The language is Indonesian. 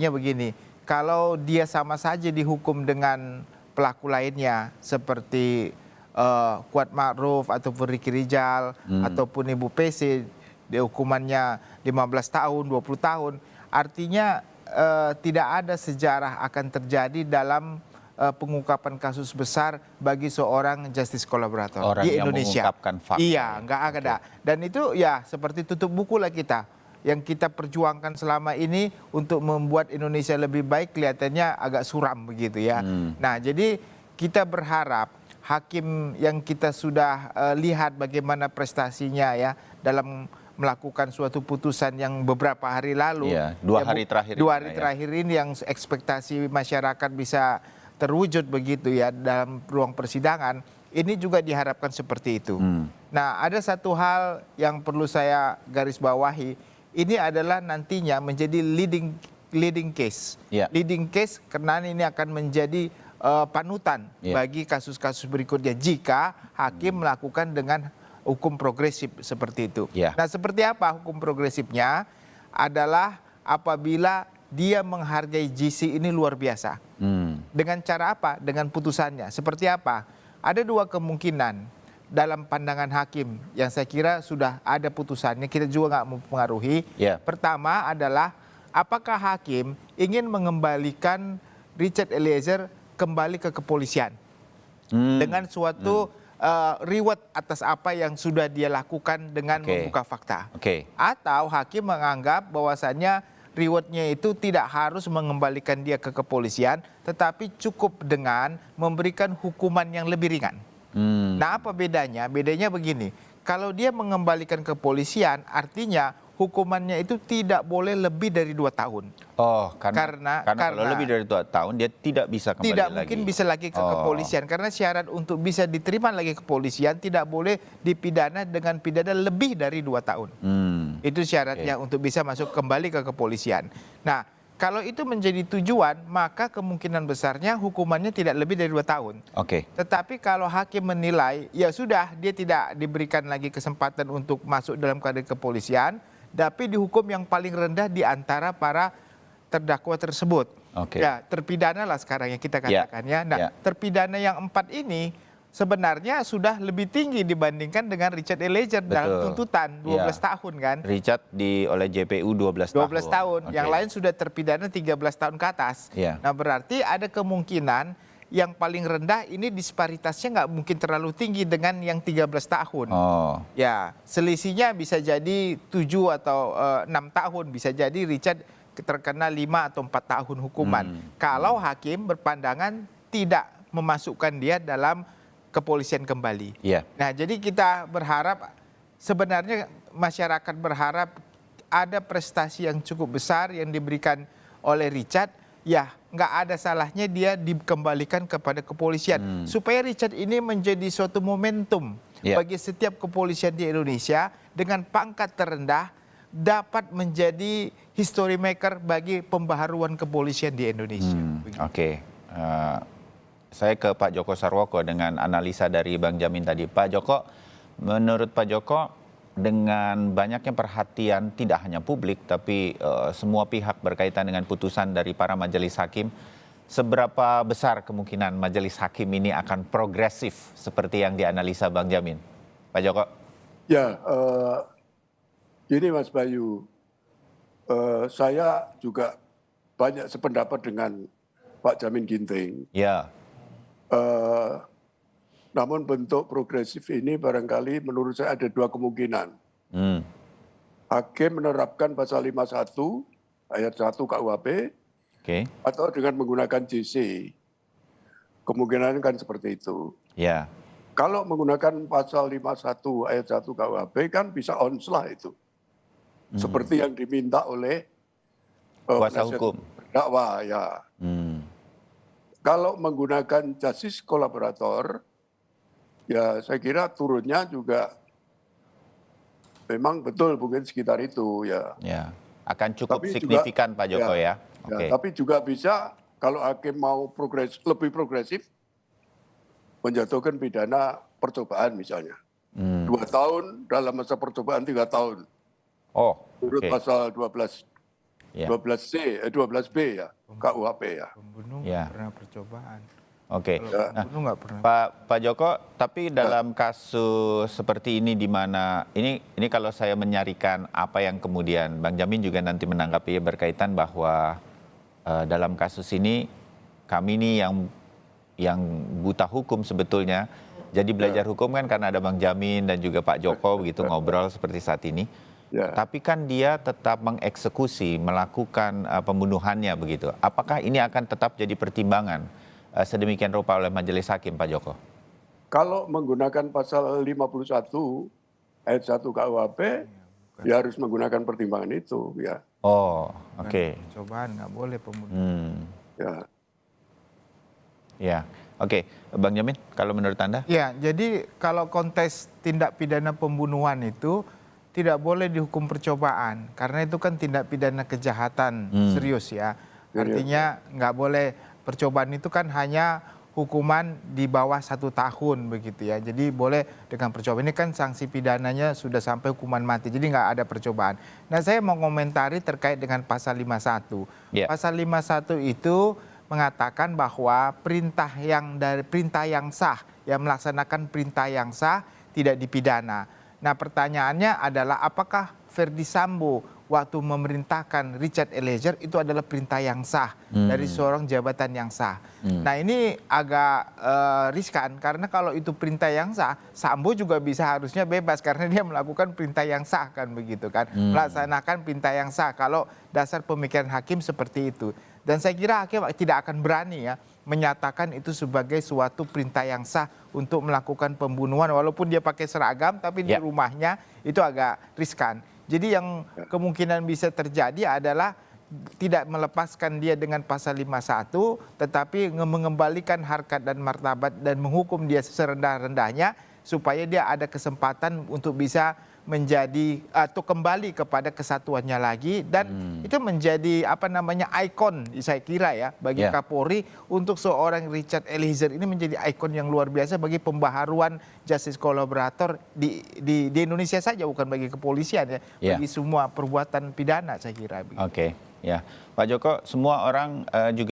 artinya begini, kalau dia sama saja dihukum dengan pelaku lainnya seperti Kuat Ma'ruf ataupun Ricky Rijal ataupun Ibu PC, dia hukumannya 15 tahun, 20 tahun, artinya tidak ada sejarah akan terjadi dalam pengungkapan kasus besar bagi seorang justice collaborator Orang di yang Indonesia. mengungkapkan fakta. Iya, nggak ada. Dan itu ya seperti tutup buku lah kita. Yang kita perjuangkan selama ini untuk membuat Indonesia lebih baik kelihatannya agak suram begitu ya. Nah, jadi kita berharap hakim yang kita sudah lihat bagaimana prestasinya ya dalam melakukan suatu putusan yang beberapa hari lalu. Iya, dua hari terakhir ini yang ekspektasi masyarakat bisa terwujud begitu ya dalam ruang persidangan. Ini juga diharapkan seperti itu. Nah, ada satu hal yang perlu saya garis bawahi. Ini adalah nantinya menjadi leading case. Leading case karena ini akan menjadi panutan bagi kasus-kasus berikutnya jika hakim melakukan dengan hukum progresif seperti itu. Nah, seperti apa hukum progresifnya? Adalah apabila dia menghargai GC ini luar biasa. Dengan cara apa? Dengan putusannya. Seperti apa? Ada dua kemungkinan dalam pandangan hakim yang saya kira sudah ada putusannya, kita juga nggak mempengaruhi. Pertama adalah apakah hakim ingin mengembalikan Richard Eliezer kembali ke kepolisian dengan suatu reward atas apa yang sudah dia lakukan dengan membuka fakta. Atau hakim menganggap bahwasannya rewardnya itu tidak harus mengembalikan dia ke kepolisian, tetapi cukup dengan memberikan hukuman yang lebih ringan. Nah, apa bedanya? Bedanya begini, kalau dia mengembalikan kepolisian, artinya hukumannya itu tidak boleh lebih dari 2 tahun. Oh, karena kalau lebih dari 2 tahun dia tidak bisa kembali lagi. Tidak mungkin bisa lagi ke kepolisian, karena syarat untuk bisa diterima lagi kepolisian tidak boleh dipidana dengan pidana lebih dari 2 tahun. Itu syaratnya untuk bisa masuk kembali ke kepolisian. Nah, kalau itu menjadi tujuan, maka kemungkinan besarnya hukumannya tidak lebih dari 2 tahun. Tetapi kalau hakim menilai, ya sudah, dia tidak diberikan lagi kesempatan untuk masuk dalam karir kepolisian, tapi dihukum yang paling rendah di antara para terdakwa tersebut. Ya, terpidana lah sekarang yang kita katakan ya. Nah, terpidana yang 4 ini sebenarnya sudah lebih tinggi dibandingkan dengan Richard Eliezer dalam tuntutan 12 tahun kan. Richard oleh JPU 12 tahun. 12 tahun. Yang lain sudah terpidana 13 tahun ke atas. Nah, berarti ada kemungkinan yang paling rendah ini disparitasnya nggak mungkin terlalu tinggi dengan yang 13 tahun. Ya, selisihnya bisa jadi 7 atau 6 tahun. Bisa jadi Richard terkena 5 atau 4 tahun hukuman. Kalau hakim berpandangan tidak memasukkan dia dalam kepolisian kembali. Nah, jadi kita berharap, sebenarnya masyarakat berharap ada prestasi yang cukup besar yang diberikan oleh Richard. Ya, nggak ada salahnya dia dikembalikan kepada kepolisian. Supaya Richard ini menjadi suatu momentum bagi setiap kepolisian di Indonesia dengan pangkat terendah dapat menjadi history maker bagi pembaharuan kepolisian di Indonesia. Saya ke Pak Joko Sarwoko dengan analisa dari Bang Jamin tadi. Pak Joko, menurut Pak Joko, dengan banyaknya perhatian tidak hanya publik, tapi semua pihak berkaitan dengan putusan dari para majelis hakim, seberapa besar kemungkinan majelis hakim ini akan progresif seperti yang dianalisa Bang Jamin? Pak Joko. Ya, gini Mas Bayu, saya juga banyak sependapat dengan Pak Jamin Ginting. Namun bentuk progresif ini barangkali menurut saya ada 2 kemungkinan. Hakim menerapkan pasal 51 ayat 1 KUHP atau dengan menggunakan JC. Kemungkinan kan seperti itu. Kalau menggunakan pasal 51 ayat 1 KUHP kan bisa onslah itu. Seperti yang diminta oleh kuasa hukum terdakwa ya. Kalau menggunakan justice collaborator, ya saya kira turunnya juga memang betul mungkin sekitar itu ya. Akan cukup signifikan Pak Joko ya. Tapi juga bisa kalau hakim mau lebih progresif, menjatuhkan pidana percobaan misalnya. 2 tahun dalam masa percobaan 3 tahun. Menurut pasal 12 Ya. 12B ya, KUHP ya. Pembunuh Ya. nggak pernah percobaan. Oke. Kalau Ya. pembunuh nggak pernah. Pak Joko, tapi dalam kasus seperti ini di mana ini kalau saya menyarikan apa yang kemudian Bang Jamin juga nanti menanggapi berkaitan bahwa dalam kasus ini kami nih yang buta hukum sebetulnya. Jadi belajar hukum kan karena ada Bang Jamin dan juga Pak Joko begitu ngobrol seperti saat ini. Ya. Tapi kan dia tetap mengeksekusi, melakukan pembunuhannya begitu. Apakah ini akan tetap jadi pertimbangan sedemikian rupa oleh majelis hakim, Pak Joko? Kalau menggunakan pasal 51 ayat 1 KUHP, ya harus menggunakan pertimbangan itu, ya. Oh, oke. Percobaan nggak boleh pembunuh. Ya. Ya, oke. Bang Jamin, kalau menurut Anda? Ya, jadi kalau konteks tindak pidana pembunuhan itu tidak boleh dihukum percobaan karena itu kan tindak pidana kejahatan serius ya. Artinya nggak boleh, percobaan itu kan hanya hukuman di bawah 1 tahun begitu ya. Jadi boleh dengan percobaan, ini kan sanksi pidananya sudah sampai hukuman mati, jadi nggak ada percobaan. Nah, saya mau komentari terkait dengan pasal 51. Ya. Pasal 51 itu mengatakan bahwa perintah yang sah, yang melaksanakan perintah yang sah tidak dipidana. Nah, pertanyaannya adalah apakah Ferdy Sambo waktu memerintahkan Richard Eliezer itu adalah perintah yang sah dari seorang jabatan yang sah. Nah, ini agak riskan karena kalau itu perintah yang sah, Sambo juga bisa harusnya bebas karena dia melakukan perintah yang sah kan begitu kan, melaksanakan perintah yang sah kalau dasar pemikiran hakim seperti itu. Dan saya kira hakim tidak akan berani ya menyatakan itu sebagai suatu perintah yang sah untuk melakukan pembunuhan walaupun dia pakai seragam tapi di rumahnya, itu agak riskan. Jadi yang kemungkinan bisa terjadi adalah tidak melepaskan dia dengan pasal 51 tetapi mengembalikan harkat dan martabat dan menghukum dia serendah-rendahnya supaya dia ada kesempatan untuk bisa menjadi atau kembali kepada kesatuannya lagi dan itu menjadi ikon saya kira ya bagi Kapolri untuk seorang Richard Eliezer ini menjadi ikon yang luar biasa bagi pembaharuan justice kolaborator di Indonesia saja, bukan bagi kepolisian ya, bagi semua perbuatan pidana saya kira. Oke, ya Pak Joko, semua orang juga